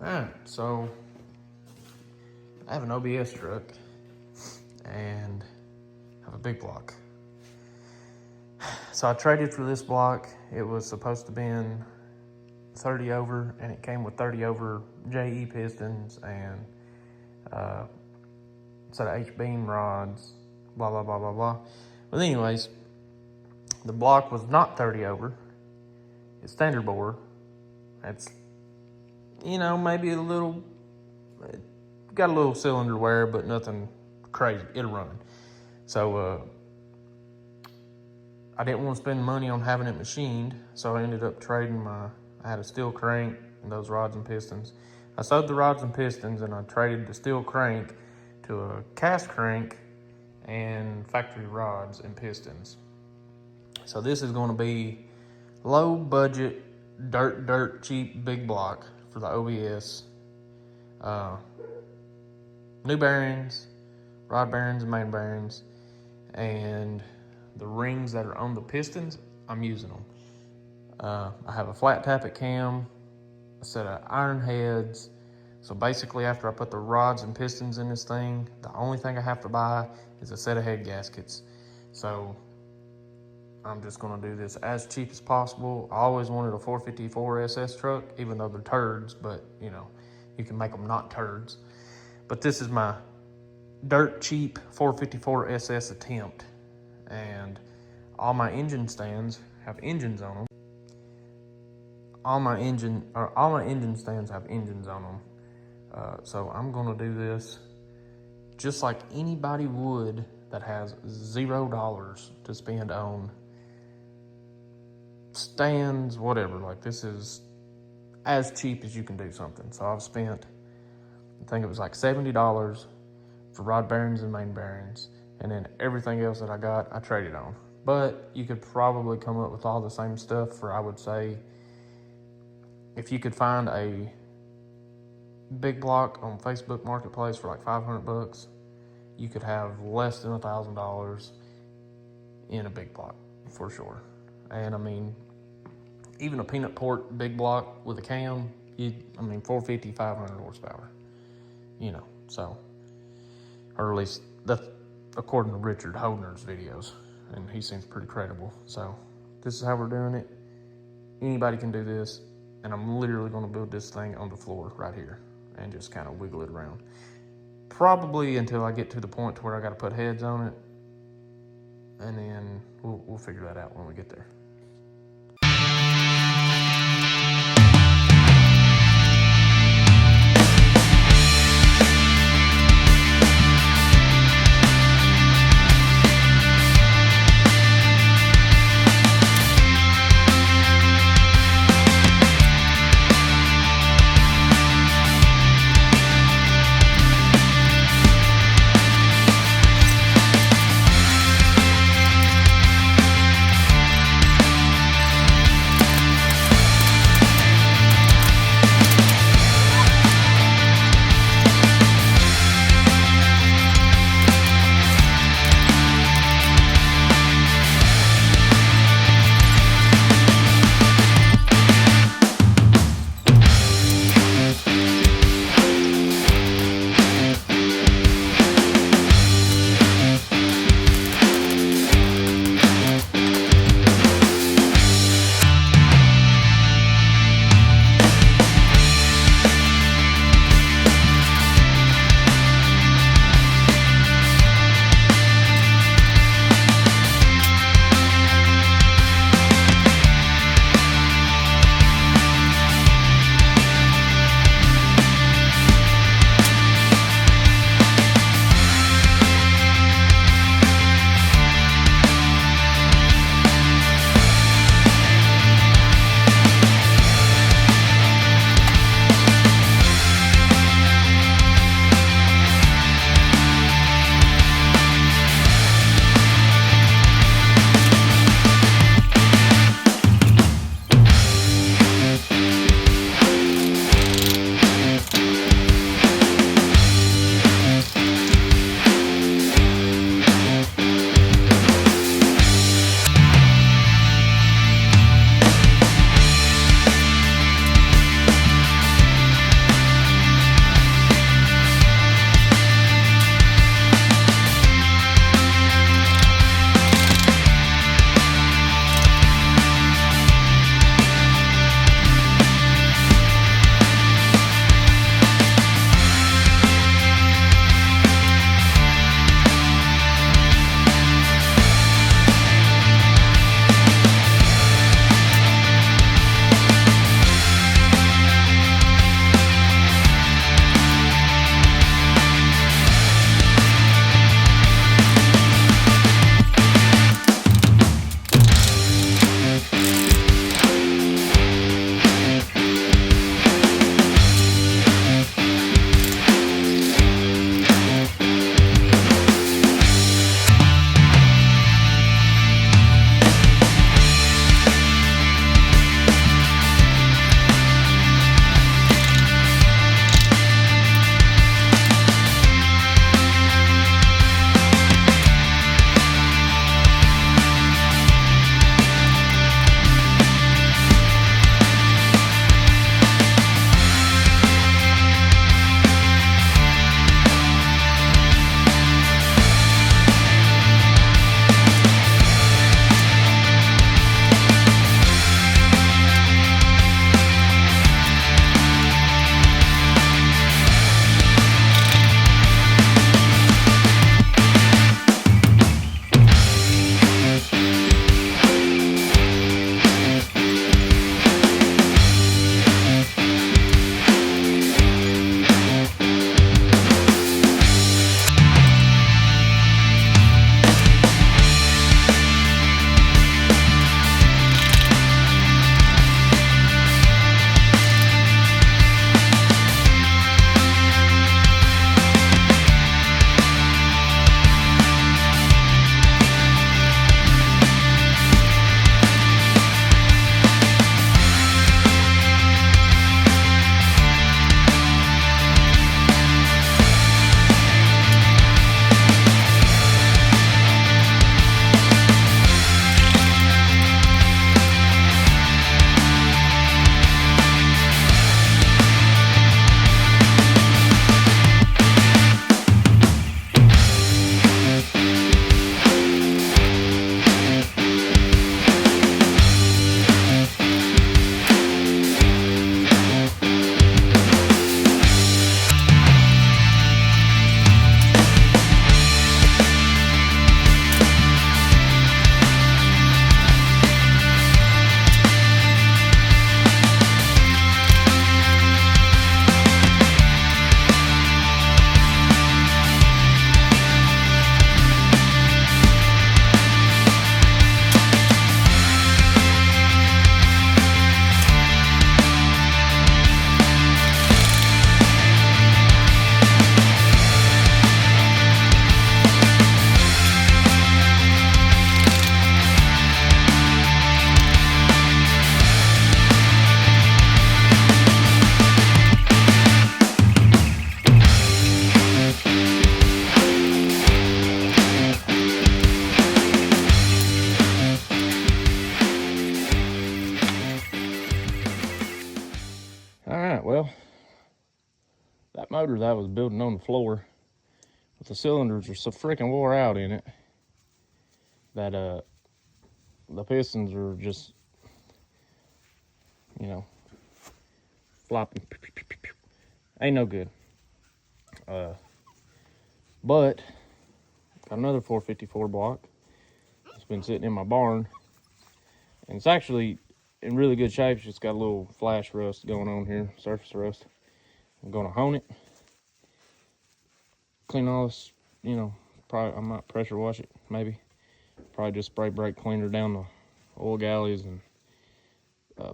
Alright, so I have an OBS truck and I have a big block. So I traded for this block. It was supposed to be in 30 over, and it came with 30 over JE pistons and set of H-beam rods, blah, blah, blah, blah, blah. But anyways, the block was not 30 over. It's standard bore. It's, you know, maybe a little, got a little cylinder wear, but nothing crazy. It'll run. So I didn't want to spend money on having it machined, so I ended up trading I had a steel crank and those rods and pistons. I sold the rods and pistons and I traded the steel crank to a cast crank and factory rods and pistons. So this is going to be low budget, dirt cheap big block for the OBS. New bearings, rod bearings and main bearings, and the rings that are on the pistons, I'm using them. I have a flat tappet cam, a set of iron heads. So basically, after I put the rods and pistons in this thing, the only thing I have to buy is a set of head gaskets. So I'm just gonna do this as cheap as possible. I always wanted a 454 SS truck, even though they're turds, but you know, you can make them not turds. But this is my dirt cheap 454 SS attempt. And all my engine stands have engines on them. All my engine stands have engines on them. So I'm gonna do this just like anybody would that has $0 to spend on stands, whatever. Like, this is as cheap as you can do something. So I've spent, I think it was like $70 for rod bearings and main bearings, and then everything else that I got, I traded on. But you could probably come up with all the same stuff for, I would say, if you could find a big block on Facebook Marketplace for like 500 bucks, you could have less than $1,000 in a big block for sure. And I mean, even a peanut port big block with a cam, 450, 500 horsepower, you know, so, or at least that's according to Richard Hodner's videos, and he seems pretty credible. So this is how we're doing it. Anybody can do this. And I'm literally going to build this thing on the floor right here and just kind of wiggle it around. Probably until I get to the point to where I got to put heads on it. And then we'll figure that out when we get there. motor that I was building on the floor, but the cylinders are so freaking wore out in it that the pistons are just, you know, flopping. Ain't no good. But got another 454 block. It's been sitting in my barn, and it's actually in really good shape. It's just got a little flash rust going on here, surface rust. I'm gonna hone it, clean all this, you know, probably I might pressure wash it, maybe. Probably just spray brake cleaner down the oil galleys and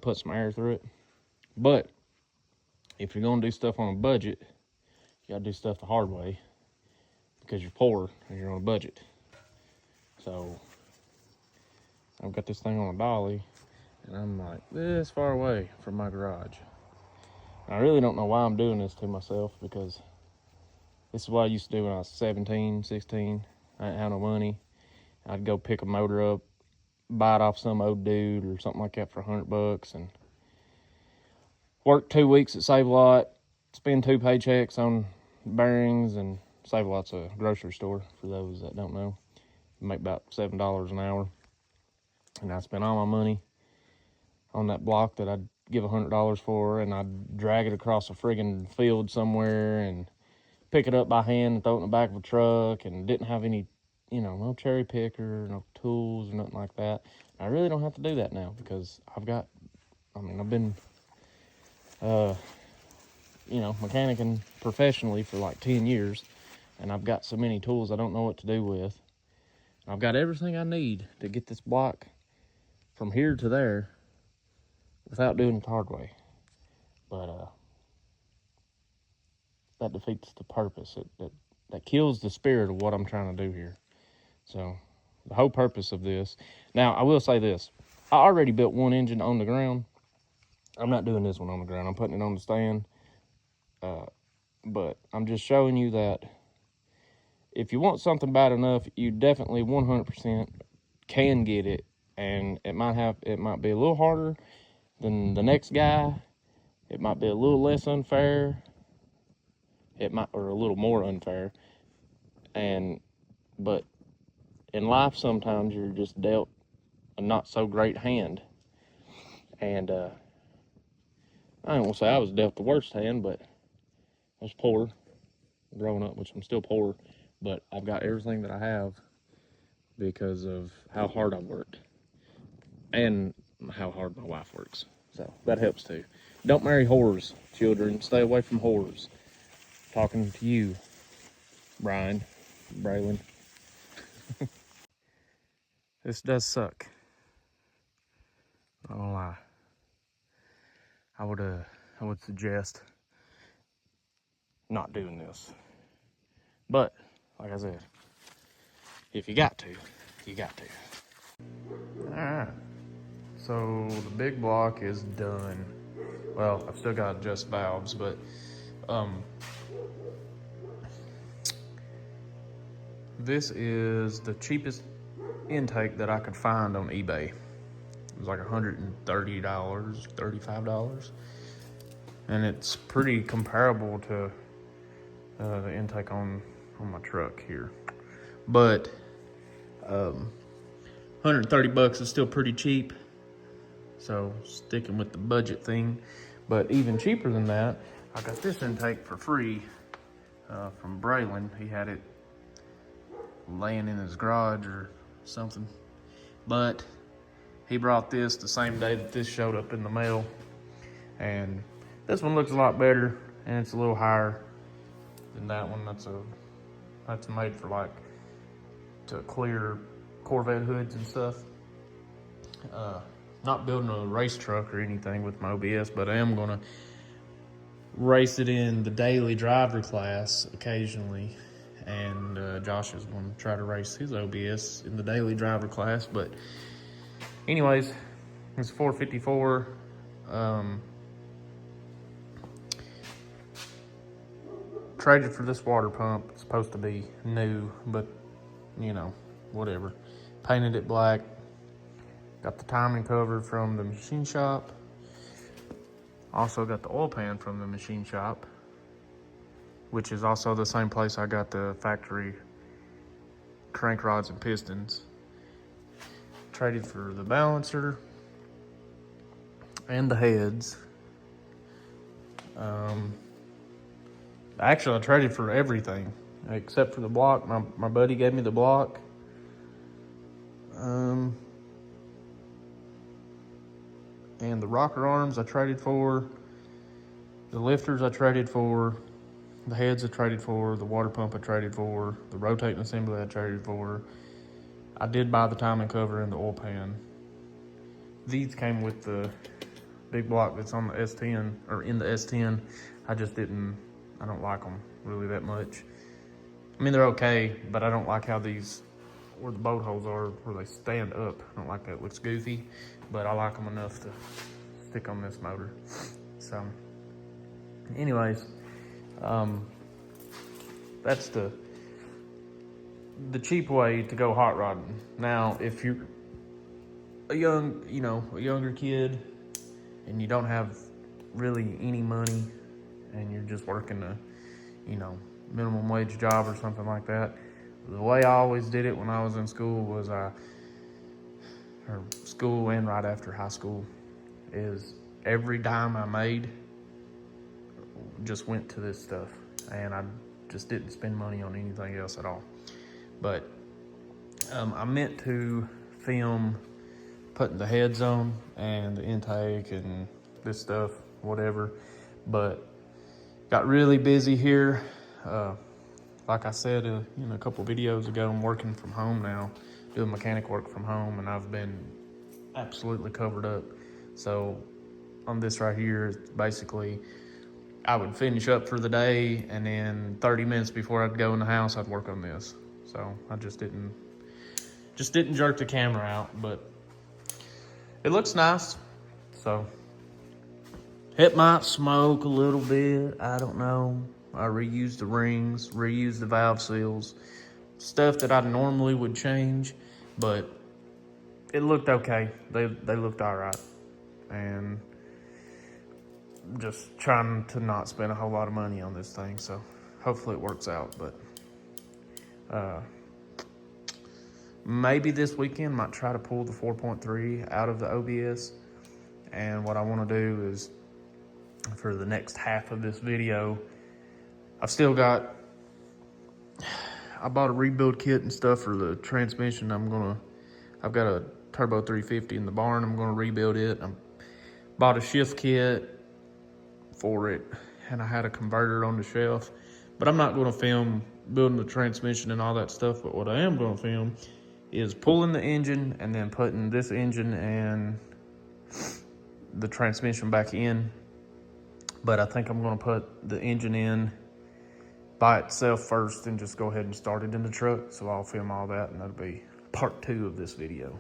put some air through it. But if you're gonna do stuff on a budget, you gotta do stuff the hard way because you're poor and you're on a budget. So I've got this thing on a dolly, and I'm like this far away from my garage. And I really don't know why I'm doing this to myself, because this is what I used to do when I was 17, 16. I didn't have no money. I'd go pick a motor up, buy it off some old dude or something like that for $100, and work 2 weeks at Save a Lot, spend 2 paychecks on bearings, and Save a Lot's a grocery store for those that don't know. Make about $7 an hour. And I spent all my money on that block that I'd give $100 for, and I'd drag it across a friggin' field somewhere and pick it up by hand and throw it in the back of a truck, and didn't have any, you know, no cherry picker, no tools or nothing like that. I really don't have to do that now because I've been, you know, mechanicking professionally for like 10 years, and I've got so many tools I don't know what to do with. I've got everything I need to get this block from here to there without doing it the hard way. But that defeats the purpose. That kills the spirit of what I'm trying to do here. So the whole purpose of this. Now, I will say this. I already built one engine on the ground. I'm not doing this one on the ground. I'm putting it on the stand. But I'm just showing you that if you want something bad enough, you definitely 100% can get it. And it might be a little harder than the next guy. It might be a little less unfair. Or a little more unfair. But in life, sometimes you're just dealt a not so great hand. And I don't want to say I was dealt the worst hand, but I was poor growing up, which I'm still poor, but I've got everything that I have because of how hard I've worked and how hard my wife works. So that helps too. Don't marry whores, children. Stay away from whores. Talking to you, Brian, Braylon. This does suck. Not gonna lie. I would suggest not doing this. But, like I said, if you got to, you got to. Alright. So the big block is done. Well, I've still got to adjust valves, but this is the cheapest intake that I could find on eBay. It was like $130, $35. And it's pretty comparable to the intake on my truck here. But $130 is still pretty cheap. So sticking with the budget thing. But even cheaper than that, I got this intake for free from Braylon. He had it laying in his garage or something. But he brought this the same day that this showed up in the mail. And this one looks a lot better, and it's a little higher than that one. That's made for like to clear Corvette hoods and stuff. Not building a race truck or anything with my OBS, but I am gonna race it in the daily driver class occasionally. And Josh is going to try to race his OBS in the daily driver class. But anyways, it's 454. Traded for this water pump. It's supposed to be new, but you know, whatever. Painted it black. Got the timing cover from the machine shop. Also got the oil pan from the machine shop. which is also the same place I got the factory crank rods and pistons. Traded for the balancer and the heads. Actually, I traded for everything except for the block. My buddy gave me the block. And the rocker arms I traded for. The lifters I traded for. The heads I traded for. The water pump I traded for. The rotating assembly I traded for. I did buy the timing cover and the oil pan. These came with the big block that's on the S10, or in the S10. I don't like them really that much. I mean, they're okay, but I don't like how these, where the bolt holes are, where they stand up. I don't like that. It looks goofy, but I like them enough to stick on this motor. So, anyways, that's the cheap way to go hot rodding. Now, if you're a younger kid and you don't have really any money and you're just working a, minimum wage job or something like that, the way I always did it when I was in school was or school and right after high school, is every dime I made just went to this stuff, and I just didn't spend money on anything else at all. But I meant to film putting the heads on and the intake and this stuff, whatever, but got really busy here. Like I said in a couple videos ago, I'm working from home now, doing mechanic work from home, and I've been absolutely covered up. So on this right here, it's basically I would finish up for the day, and then 30 minutes before I'd go in the house, I'd work on this. So I just didn't jerk the camera out, but it looks nice. So it might smoke a little bit, I don't know. I reused the rings, reused the valve seals, stuff that I normally would change, but it looked okay. They looked all right. And just trying to not spend a whole lot of money on this thing, so hopefully it works out. But maybe this weekend might try to pull the 4.3 out of the OBS. And what I want to do is, for the next half of this video, I bought a rebuild kit and stuff for the transmission. I've got a Turbo 350 in the barn. I'm gonna rebuild it. I bought a shift kit for it, and I had a converter on the shelf. But I'm not gonna film building the transmission and all that stuff. But what I am gonna film is pulling the engine and then putting this engine and the transmission back in. But I think I'm gonna put the engine in by itself first and just go ahead and start it in the truck. So I'll film all that, and that'll be part 2 of this video.